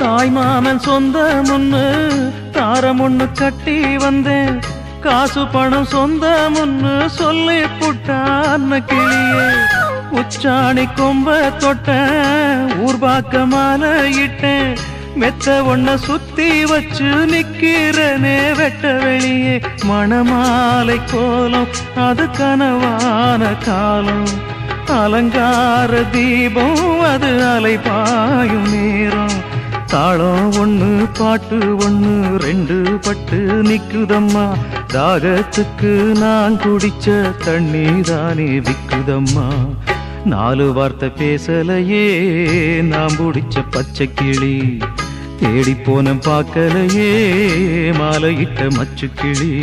தாய் மாமன் சொந்தம் ஒண்ணு தாரம் ஒண்ணு கட்டி வந்தேன், காசு பணம் சொந்தம் ஒண்ணு சொல்லி புட்டான கிளியே. உச்சாணி கொம்ப தொட்டேன், ஊர்பாக்க மாலை இட்டேன், மெத்த ஒன்ன சுத்தி வச்சு நிக்கிறனே வெட்ட வெளியே. மணமாலை கோலம் அது கனவான காலம், அலங்கார தீபம் அது அலைபாயும் நேரம். தாளம் ஒண்ணு பாட்டு ஒண்ணு ரெண்டு பட்டு நிக்குதம்மா, தாகத்துக்கு நான் குடிச்ச தண்ணி தானே விக்குதம்மா. நாலு வார்த்தை பேசலையே நான் பிடிச்ச பச்சை கிளி, தேடி போன பார்க்கலையே மாலையிட்ட மச்சு கிளி.